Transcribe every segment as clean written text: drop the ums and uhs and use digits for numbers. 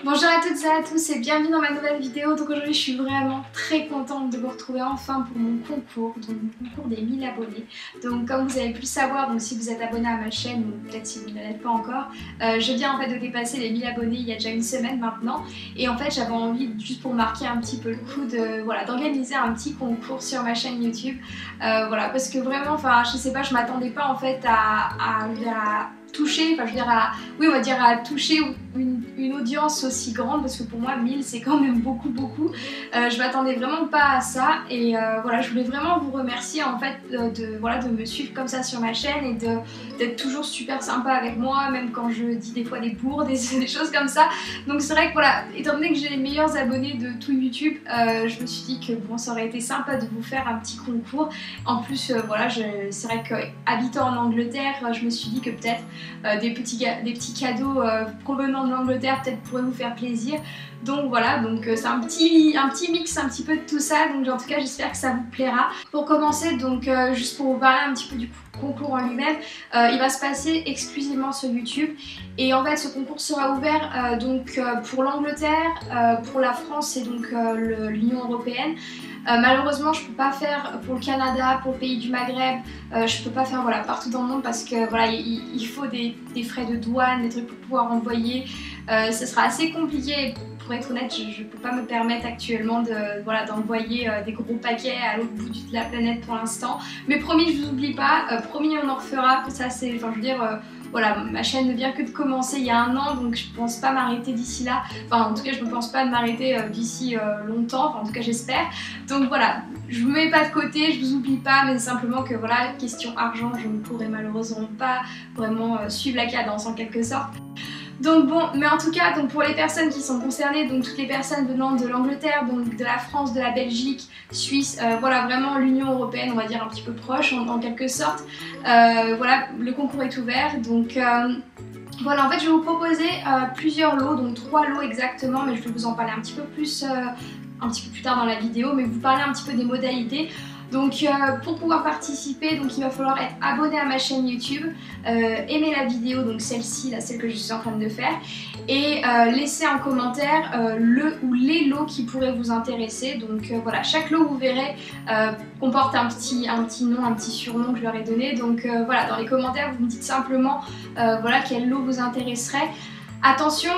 Bonjour à toutes et à tous et bienvenue dans ma nouvelle vidéo. Donc aujourd'hui je suis vraiment très contente de vous retrouver enfin pour mon concours, donc mon concours des 1000 abonnés. Donc comme vous avez pu le savoir, donc si vous êtes abonné à ma chaîne ou peut-être si vous ne l'êtes pas encore, je viens en fait de dépasser les 1000 abonnés il y a déjà une semaine maintenant. Et en fait j'avais envie, juste pour marquer un petit peu le coup, d'organiser un petit concours sur ma chaîne YouTube. Voilà, parce que vraiment, enfin je sais pas, je m'attendais pas en fait à toucher, enfin je veux dire à toucher une audience aussi grande, parce que pour moi 1000 c'est quand même beaucoup. Je m'attendais vraiment pas à ça et voilà, je voulais vraiment vous remercier en fait de me suivre comme ça sur ma chaîne et d'être toujours super sympa avec moi, même quand je dis des fois des bourdes, des choses comme ça. Donc c'est vrai que voilà, étant donné que j'ai les meilleurs abonnés de tout YouTube, je me suis dit que bon, ça aurait été sympa de vous faire un petit concours. En plus voilà, c'est vrai que habitant en Angleterre, je me suis dit que peut-être des petits cadeaux provenant de l'Angleterre peut-être pourraient vous faire plaisir. Donc voilà, donc c'est un petit mix un petit peu de tout ça, donc en tout cas j'espère que ça vous plaira. Pour commencer, donc juste pour vous parler un petit peu du concours en lui-même, il va se passer exclusivement sur YouTube et en fait ce concours sera ouvert pour l'Angleterre, pour la France et donc l'Union Européenne. Malheureusement je peux pas faire pour le Canada, pour le pays du Maghreb, je peux pas faire voilà, partout dans le monde parce que voilà, il faut des frais de douane, des trucs pour pouvoir envoyer, ce sera assez compliqué. Pour être honnête, je ne peux pas me permettre actuellement d'envoyer des gros paquets à l'autre bout de la planète pour l'instant. Mais promis, je vous oublie pas, promis on en refera. Ça c'est, enfin je veux dire, voilà, ma chaîne ne vient que de commencer il y a un an, donc je pense pas m'arrêter d'ici là. Enfin en tout cas je ne pense pas m'arrêter d'ici longtemps, enfin en tout cas j'espère. Donc voilà, je vous mets pas de côté, je vous oublie pas, mais simplement que voilà, question argent, je ne pourrai malheureusement pas vraiment suivre la cadence en quelque sorte. Donc bon, mais en tout cas, donc pour les personnes qui sont concernées, donc toutes les personnes venant de l'Angleterre, donc de la France, de la Belgique, Suisse, voilà vraiment l'Union Européenne, on va dire un petit peu proche en quelque sorte. Voilà, le concours est ouvert, donc voilà, en fait je vais vous proposer plusieurs lots, donc 3 lots exactement, mais je vais vous en parler un petit peu plus tard dans la vidéo, mais vous parler un petit peu des modalités. Donc pour pouvoir participer, donc il va falloir être abonné à ma chaîne YouTube, aimer la vidéo, donc celle-ci, là, celle que je suis en train de faire, et laisser en commentaire le ou les lots qui pourraient vous intéresser. Donc voilà, chaque lot vous verrez comporte un petit nom, un petit surnom que je leur ai donné. Donc voilà, dans les commentaires vous me dites simplement voilà quel lot vous intéresserait. Attention,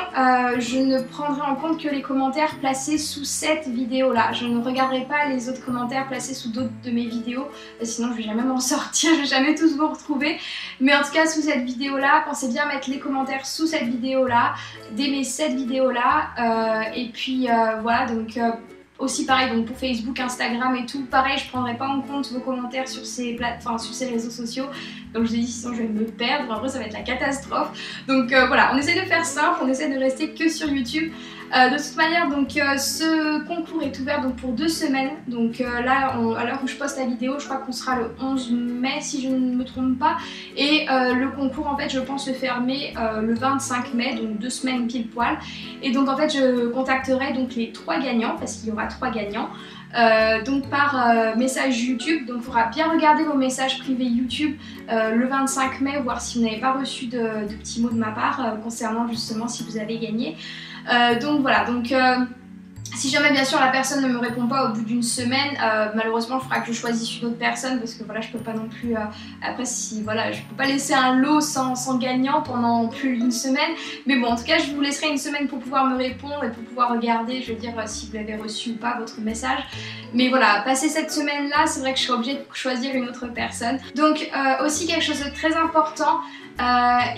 je ne prendrai en compte que les commentaires placés sous cette vidéo là. Je ne regarderai pas les autres commentaires placés sous d'autres de mes vidéos, sinon je vais jamais m'en sortir, je vais jamais tous vous retrouver. Mais en tout cas sous cette vidéo là, pensez bien à mettre les commentaires sous cette vidéo là, d'aimer cette vidéo là, et puis voilà, donc aussi pareil donc pour Facebook, Instagram et tout, pareil je prendrai pas en compte vos commentaires sur ces sur ces réseaux sociaux. Comme je l'ai dit, sinon je vais me perdre, après ça va être la catastrophe. Donc voilà, on essaie de faire simple, on essaie de rester que sur YouTube. De toute manière, donc ce concours est ouvert donc pour 2 semaines. Donc là, à l'heure où je poste la vidéo, je crois qu'on sera le 11 mai si je ne me trompe pas. Et le concours, en fait, je pense le fermer le 25 mai, donc 2 semaines pile poil. Et donc en fait, je contacterai donc les 3 gagnants, parce qu'il y aura 3 gagnants. Donc par message YouTube, donc il faudra bien regarder vos messages privés YouTube le 25 mai, voir si vous n'avez pas reçu de petits mots de ma part concernant justement si vous avez gagné. Donc voilà, donc si jamais bien sûr la personne ne me répond pas au bout d'une semaine, malheureusement il faudra que je choisisse une autre personne parce que voilà, je peux pas non plus après si voilà, je peux pas laisser un lot sans gagnant pendant plus d'une semaine. Mais bon, en tout cas je vous laisserai une semaine pour pouvoir me répondre et pour pouvoir regarder, je veux dire si vous avez reçu ou pas votre message. Mais voilà, passer cette semaine là, c'est vrai que je serai obligée de choisir une autre personne. Donc aussi quelque chose de très important,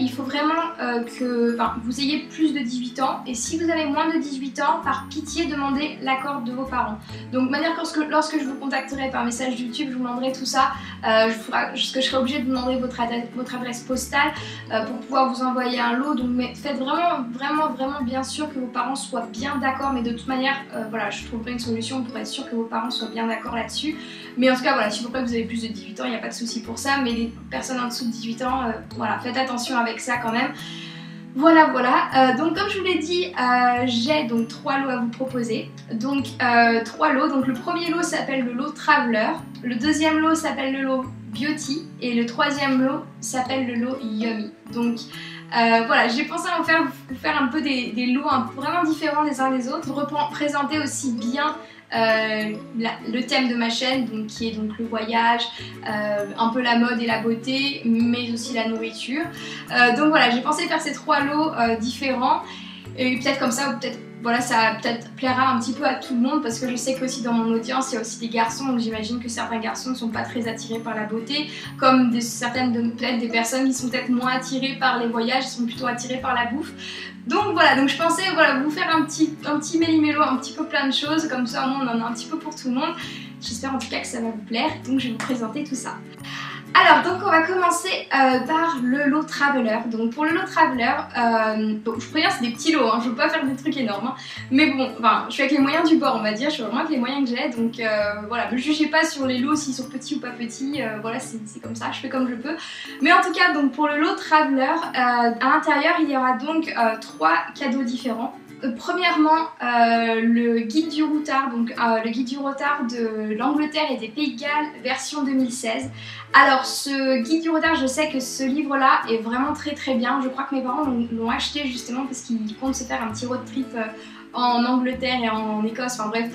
il faut vraiment que vous ayez plus de 18 ans, et si vous avez moins de 18 ans, par pitié demandez l'accord de vos parents. Donc de manière que lorsque je vous contacterai par message YouTube, je vous demanderai tout ça, je serai obligée de vous demander votre adresse postale pour pouvoir vous envoyer un lot. Donc faites vraiment bien sûr que vos parents soient bien d'accord, mais de toute manière voilà, je trouverai une solution pour être sûr que vos parents soient bien d'accord là-dessus. Mais en tout cas voilà, si vous croyez que vous avez plus de 18 ans, il n'y a pas de souci pour ça, mais les personnes en dessous de 18 ans, voilà, faites attention avec ça quand même. Voilà, donc comme je vous l'ai dit, j'ai donc 3 lots à vous proposer. Donc 3 lots, donc le premier lot s'appelle le lot Traveler, le deuxième lot s'appelle le lot Beauty et le troisième lot s'appelle le lot Yummy. Donc voilà, j'ai pensé à vous faire un peu des lots vraiment différents les uns des autres, représenter aussi bien le thème de ma chaîne, donc, qui est donc le voyage, un peu la mode et la beauté, mais aussi la nourriture. Donc voilà, j'ai pensé faire ces 3 lots différents, et peut-être comme ça, ou peut-être voilà, ça peut-être plaira un petit peu à tout le monde, parce que je sais qu'aussi dans mon audience il y a aussi des garçons, donc j'imagine que certains garçons ne sont pas très attirés par la beauté, comme peut-être des personnes qui sont peut-être moins attirées par les voyages, sont plutôt attirées par la bouffe. Donc voilà, donc je pensais voilà, vous faire un petit méli-mélo, un petit peu plein de choses, comme ça au moins on en a un petit peu pour tout le monde. J'espère en tout cas que ça va vous plaire, donc je vais vous présenter tout ça. Alors donc on va commencer par le lot Traveler. Donc pour le lot Traveler, je préviens c'est des petits lots, hein, je ne veux pas faire des trucs énormes, hein, mais bon, enfin, je suis avec les moyens du bord on va dire, je suis vraiment avec les moyens que j'ai, donc voilà, ne jugez pas sur les lots s'ils sont petits ou pas petits, voilà c'est comme ça, je fais comme je peux. Mais en tout cas donc pour le lot Traveler, à l'intérieur il y aura donc 3 cadeaux différents. Premièrement, le guide du routard, donc le guide du routard de l'Angleterre et des Pays de Galles version 2016. Alors ce guide du routard, je sais que ce livre là est vraiment très bien, je crois que mes parents l'ont acheté justement parce qu'ils comptent se faire un petit road trip en Angleterre et en Écosse, enfin bref,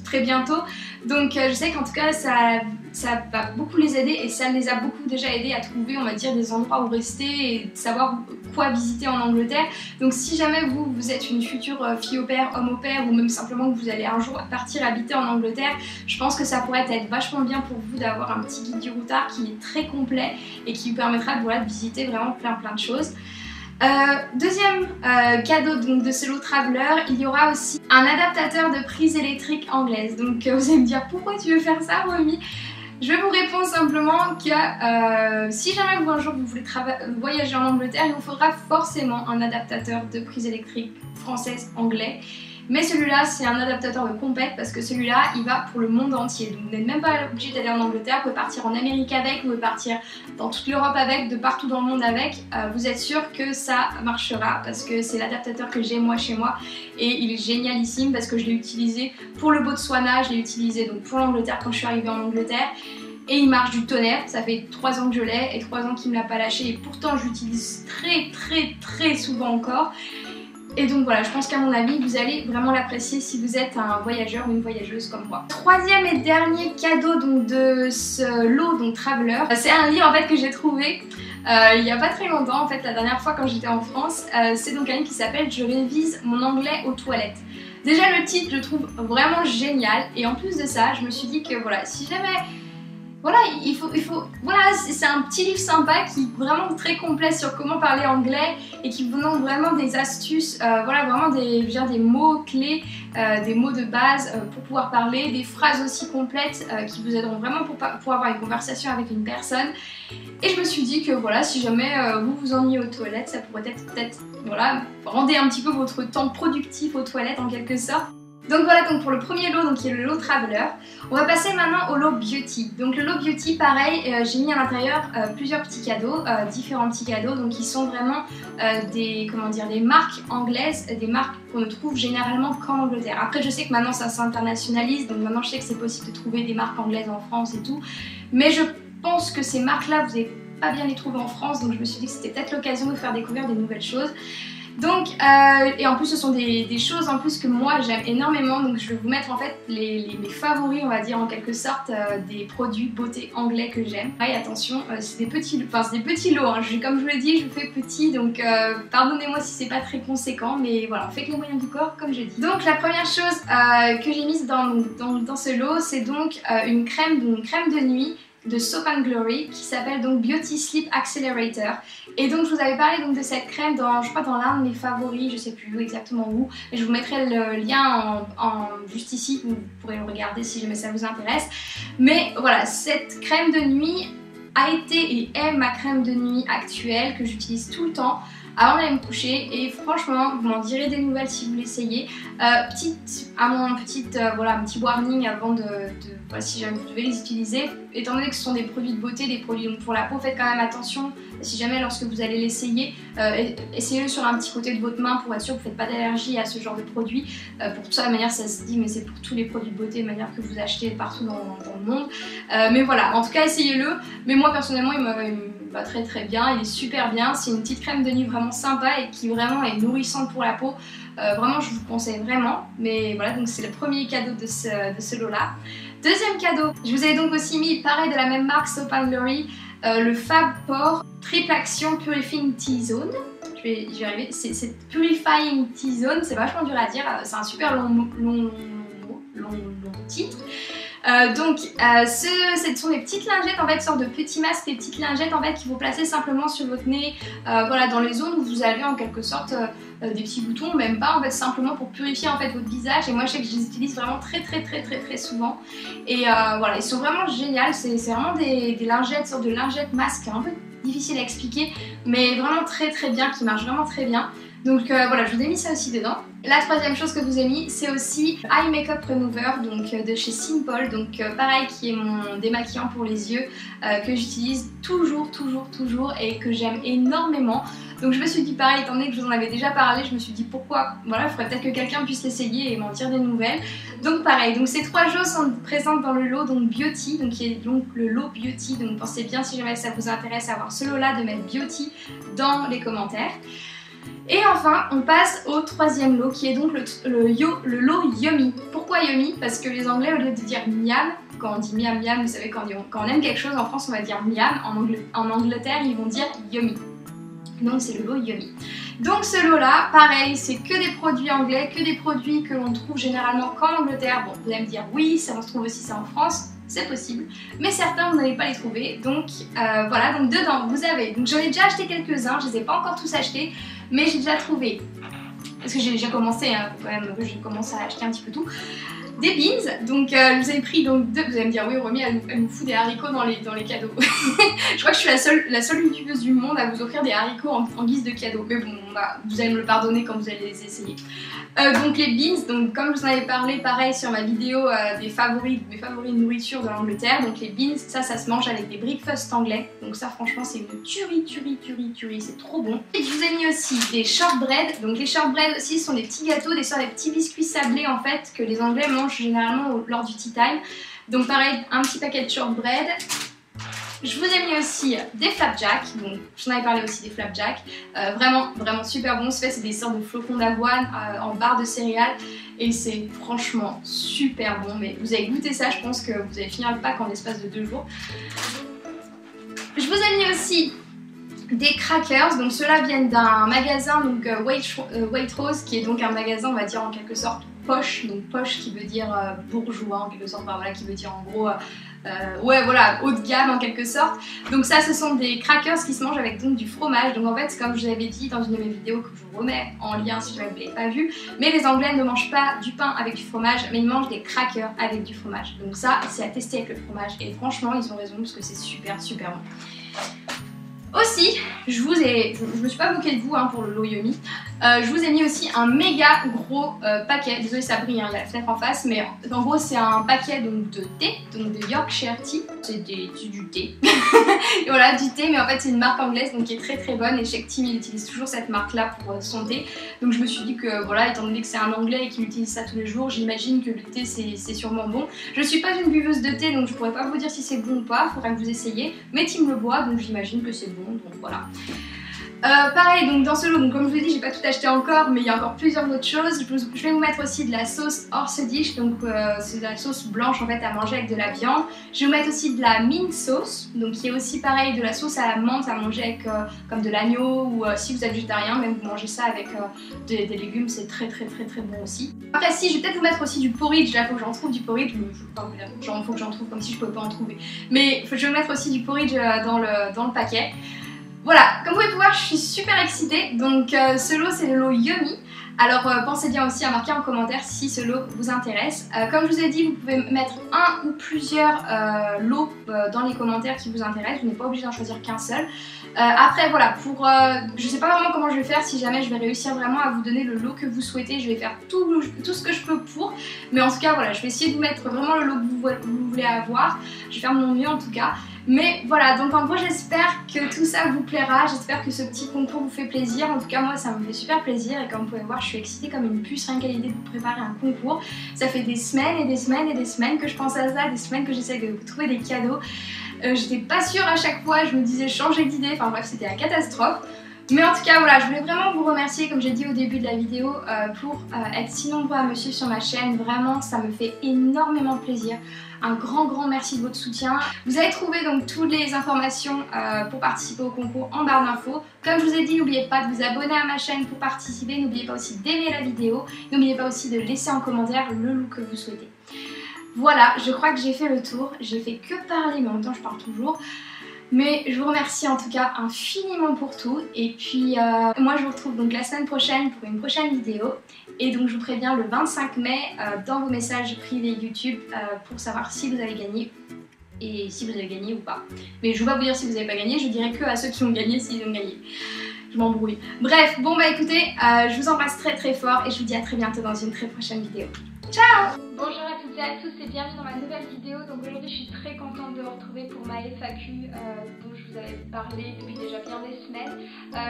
très bientôt. Donc je sais qu'en tout cas ça va beaucoup les aider et ça les a beaucoup déjà aidés à trouver, on va dire, des endroits où rester et savoir quoi visiter en Angleterre. Donc si jamais vous êtes une future fille au pair, homme au pair, ou même simplement que vous allez un jour partir habiter en Angleterre, je pense que ça pourrait être vachement bien pour vous d'avoir un petit guide du routard qui est très complet et qui vous permettra voilà, de visiter vraiment plein de choses. Deuxième cadeau donc, de ce lot Traveler, il y aura aussi un adaptateur de prise électrique anglaise. Donc vous allez me dire pourquoi tu veux faire ça, Romy? Je vais vous répondre simplement que si jamais un jour vous voulez voyager en Angleterre, il vous faudra forcément un adaptateur de prise électrique française anglais. Mais celui-là c'est un adaptateur de compète parce que celui-là il va pour le monde entier. Donc vous n'êtes même pas obligé d'aller en Angleterre, vous pouvez partir en Amérique avec, vous pouvez partir dans toute l'Europe avec, de partout dans le monde avec. Vous êtes sûr que ça marchera parce que c'est l'adaptateur que j'ai moi chez moi et il est génialissime parce que je l'ai utilisé pour le Botswana, je l'ai utilisé donc pour l'Angleterre quand je suis arrivée en Angleterre. Et il marche du tonnerre, ça fait 3 ans que je l'ai et 3 ans qu'il ne me l'a pas lâché et pourtant je l'utilise très souvent encore. Et donc voilà, je pense qu'à mon avis, vous allez vraiment l'apprécier si vous êtes un voyageur ou une voyageuse comme moi. Troisième et dernier cadeau donc, de ce lot donc Traveler, c'est un livre en fait que j'ai trouvé il n'y a pas très longtemps, en fait la dernière fois quand j'étais en France. C'est donc un livre qui s'appelle « Je révise mon anglais aux toilettes ». Déjà le titre je le trouve vraiment génial et en plus de ça, je me suis dit que voilà, si jamais... Voilà, voilà, c'est un petit livre sympa qui est vraiment très complet sur comment parler anglais et qui vous donne vraiment des astuces, voilà, vraiment des mots clés, des mots de base pour pouvoir parler, des phrases aussi complètes qui vous aideront vraiment pour avoir une conversation avec une personne. Et je me suis dit que voilà, si jamais vous vous ennuyez aux toilettes, ça pourrait être peut-être, voilà, rendez un petit peu votre temps productif aux toilettes en quelque sorte. Donc voilà, donc pour le premier lot, donc qui est le lot Traveler, on va passer maintenant au lot Beauty. Donc le lot Beauty, pareil, j'ai mis à l'intérieur plusieurs petits cadeaux, différents petits cadeaux, donc qui sont vraiment des marques anglaises, des marques qu'on ne trouve généralement qu'en Angleterre. Après je sais que maintenant ça s'internationalise, donc maintenant je sais que c'est possible de trouver des marques anglaises en France et tout, mais je pense que ces marques-là, vous n'allez pas bien les trouver en France, donc je me suis dit que c'était peut-être l'occasion de vous faire découvrir des nouvelles choses. Donc, et en plus ce sont des choses en plus que moi j'aime énormément, donc je vais vous mettre en fait mes favoris, on va dire en quelque sorte, des produits beauté anglais que j'aime. Et attention, c'est des petits lots, hein. Comme je vous l'ai dit, je vous fais petit, donc pardonnez-moi si c'est pas très conséquent, mais voilà, on fait que les moyens du corps comme j'ai dit. Donc la première chose que j'ai mise dans ce lot, c'est donc une crème de nuit de Soap & Glory qui s'appelle donc Beauty Sleep Accelerator. Et donc je vous avais parlé donc de cette crème je crois dans l'un de mes favoris, je sais plus exactement où, mais je vous mettrai le lien juste ici, vous pourrez le regarder si jamais ça vous intéresse. Mais voilà, cette crème de nuit a été et est ma crème de nuit actuelle que j'utilise tout le temps. avant d'aller me coucher et franchement vous m'en direz des nouvelles si vous l'essayez. Un petit warning avant voilà, si jamais vous devez les utiliser, étant donné que ce sont des produits de beauté, des produits donc pour la peau, faites quand même attention si jamais lorsque vous allez l'essayer, essayez-le sur un petit côté de votre main pour être sûr que vous ne faites pas d'allergie à ce genre de produit. Pour tout ça, de manière ça se dit, mais c'est pour tous les produits de beauté de manière que vous achetez partout dans le monde. Mais voilà, en tout cas essayez-le, mais moi personnellement il me va très très bien, il est super bien, c'est une petite crème de nuit vraiment sympa et qui vraiment est nourrissante pour la peau. Vraiment je vous le conseille vraiment, mais voilà, donc c'est le premier cadeau de ce lot là. Deuxième cadeau, je vous ai donc aussi mis pareil de la même marque Soap & Glory, le Fab Pore Triple Action Purifying T-Zone. Je vais y arriver, c'est Purifying T-Zone, c'est vachement dur à dire, c'est un super long titre. Ce sont des petites lingettes en fait, sorte de petits masques, des petites lingettes en fait qu'il faut placer simplement sur votre nez, voilà, dans les zones où vous avez en quelque sorte des petits boutons, même pas en fait, simplement pour purifier en fait votre visage. Et moi je sais que je les utilise vraiment très souvent. Et voilà, ils sont vraiment géniaux. C'est vraiment des lingettes, sorte de lingettes masques, un peu difficile à expliquer, mais vraiment très bien, qui marchent vraiment très bien. Donc voilà, je vous ai mis ça aussi dedans. La troisième chose que je vous ai mis, c'est aussi Eye Makeup Remover, donc de chez Simple, donc pareil, qui est mon démaquillant pour les yeux, que j'utilise toujours et que j'aime énormément. Donc je me suis dit pareil, étant donné que je vous en avais déjà parlé, je me suis dit pourquoi, voilà, il faudrait peut-être que quelqu'un puisse l'essayer et m'en dire des nouvelles. Donc pareil, donc ces trois choses sont présentes dans le lot, donc Beauty, donc qui est donc le lot Beauty, donc pensez bien si jamais ça vous intéresse à avoir ce lot là de mettre Beauty dans les commentaires. Et enfin, on passe au troisième lot qui est donc le lot Yummy. Pourquoi Yummy? Parce que les Anglais, au lieu de dire miam, quand on dit miam miam, vous savez, quand on aime quelque chose en France, on va dire miam. En Angleterre, ils vont dire Yummy. Donc c'est le lot Yummy. Donc ce lot là, pareil, c'est que des produits anglais, que des produits que l'on trouve généralement qu'en Angleterre. Bon, vous allez me dire oui, ça on se trouve aussi ça en France. C'est possible, mais certains vous n'allez pas les trouver, donc voilà, donc dedans vous avez, donc j'en ai déjà acheté quelques-uns, je les ai pas encore tous achetés, mais j'ai déjà trouvé, parce que j'ai déjà commencé, hein, quand même, j'ai commencé à acheter un petit peu tout, des beans, donc je vous ai pris donc deux, vous allez me dire oui Romy elle nous fout des haricots dans les cadeaux, je crois que je suis la seule youtubeuse du monde à vous offrir des haricots en guise de cadeau, mais bon, bah, vous allez me le pardonner quand vous allez les essayer. Donc les beans, donc comme je vous en avais parlé pareil sur ma vidéo mes favoris de nourriture de l'Angleterre, donc les beans, ça se mange avec des breakfast anglais, donc ça franchement c'est une tuerie, c'est trop bon. Et je vous ai mis aussi des shortbread, donc les shortbread aussi sont des petits gâteaux, des petits biscuits sablés en fait que les Anglais mangent généralement lors du tea time. Donc pareil, un petit paquet de shortbread. Je vous ai mis aussi des flapjacks, donc j'en avais parlé aussi des flapjacks, vraiment super bon, c'est des sortes de flocons d'avoine en barre de céréales et c'est franchement super bon, mais vous avez goûté ça, je pense que vous allez finir le pack en l'espace de 2 jours. Je vous ai mis aussi des crackers, donc ceux-là viennent d'un magasin, donc Waitrose, qui est donc un magasin on va dire en quelque sorte poche, donc poche qui veut dire bourgeois en quelque sorte, enfin, voilà, qui veut dire en gros ouais voilà, haut de gamme en quelque sorte. Donc ça ce sont des crackers qui se mangent avec donc du fromage, donc en fait comme je vous avais dit dans une de mes vidéos que je vous remets en lien si jamais vous ne l'avez pas vu, mais les Anglais ne mangent pas du pain avec du fromage mais ils mangent des crackers avec du fromage, donc ça c'est à tester avec le fromage et franchement ils ont raison parce que c'est super bon. Aussi, je me suis pas moquée de vous hein, pour le lot Yummy. Je vous ai mis aussi un méga gros paquet, désolé ça brille, hein, il y a la fenêtre en face, mais en gros c'est un paquet donc, de thé, donc de Yorkshire Tea, c'est du thé, et voilà du thé, mais en fait c'est une marque anglaise donc qui est très bonne et chez Tim il utilise toujours cette marque là pour son thé, donc je me suis dit que voilà, étant donné que c'est un anglais et qu'il utilise ça tous les jours, j'imagine que le thé c'est sûrement bon. Je suis pas une buveuse de thé donc je pourrais pas vous dire si c'est bon ou pas, faudrait que vous essayiez, mais Tim le boit donc j'imagine que c'est bon, donc voilà. Pareil, donc dans ce lot, donc comme je vous l'ai dit, j'ai pas tout acheté encore, mais il y a encore plusieurs autres choses. Je vais vous mettre aussi de la sauce Horsedish, donc c'est de la sauce blanche en fait à manger avec de la viande. Je vais vous mettre aussi de la mint sauce, donc qui est aussi pareil de la sauce à la menthe à manger avec comme de l'agneau ou si vous êtes végétarien, même vous mangez ça avec des légumes, c'est très bon aussi. Après si, je vais peut-être vous mettre aussi du porridge, là faut que j'en trouve du porridge, mais je peux pas vous dire, genre faut que j'en trouve comme si je pouvais pas en trouver. Mais je vais vous mettre aussi du porridge dans le paquet. Voilà, comme vous pouvez voir, je suis super excitée. Donc ce lot, c'est le lot Yummy. Alors pensez bien aussi à marquer en commentaire si ce lot vous intéresse. Comme je vous ai dit, vous pouvez mettre un ou plusieurs lots dans les commentaires qui vous intéressent, vous n'êtes pas obligé d'en choisir qu'un seul. Après voilà, je sais pas vraiment comment je vais faire, si jamais je vais réussir vraiment à vous donner le lot que vous souhaitez, je vais faire tout ce que je peux pour. Mais en tout cas voilà, je vais essayer de vous mettre vraiment le lot que vous voulez avoir, je vais faire de mon mieux en tout cas. Mais voilà, donc en gros j'espère que tout ça vous plaira, j'espère que ce petit concours vous fait plaisir. En tout cas moi ça me fait super plaisir et comme vous pouvez voir je suis excitée comme une puce rien qu'à l'idée de vous préparer un concours. Ça fait des semaines et des semaines et des semaines que je pense à ça, des semaines que j'essaie de vous trouver des cadeaux. J'étais pas sûre à chaque fois, je me disais changer d'idée, enfin bref c'était la catastrophe. Mais en tout cas voilà, je voulais vraiment vous remercier comme j'ai dit au début de la vidéo pour être si nombreux à me suivre sur ma chaîne. Vraiment ça me fait énormément plaisir. Un grand merci de votre soutien. Vous allez trouver donc toutes les informations pour participer au concours en barre d'infos. Comme je vous ai dit, n'oubliez pas de vous abonner à ma chaîne pour participer. N'oubliez pas aussi d'aimer la vidéo. N'oubliez pas aussi de laisser en commentaire le look que vous souhaitez. Voilà, je crois que j'ai fait le tour. J'ai fait que parler, mais en même temps je parle toujours. Mais je vous remercie en tout cas infiniment pour tout. Et puis moi je vous retrouve donc la semaine prochaine pour une prochaine vidéo. Et donc je vous préviens le 25 mai dans vos messages privés YouTube pour savoir si vous avez gagné. Et si vous avez gagné ou pas. Mais je ne vais pas vous dire si vous n'avez pas gagné, je dirai que à ceux qui ont gagné s'ils ont gagné. Je m'embrouille. Bref, bon bah écoutez, je vous embrasse très fort et je vous dis à très bientôt dans une très prochaine vidéo. Ciao! Bonjour à toutes et à tous et bienvenue dans ma nouvelle vidéo. Donc aujourd'hui je suis très contente de vous retrouver pour ma FAQ dont je vous avais parlé depuis déjà bien des semaines.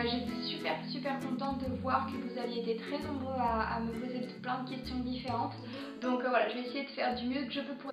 J'étais super contente de voir que vous aviez été très nombreux à me poser plein de questions différentes. Donc voilà, je vais essayer de faire du mieux que je peux pour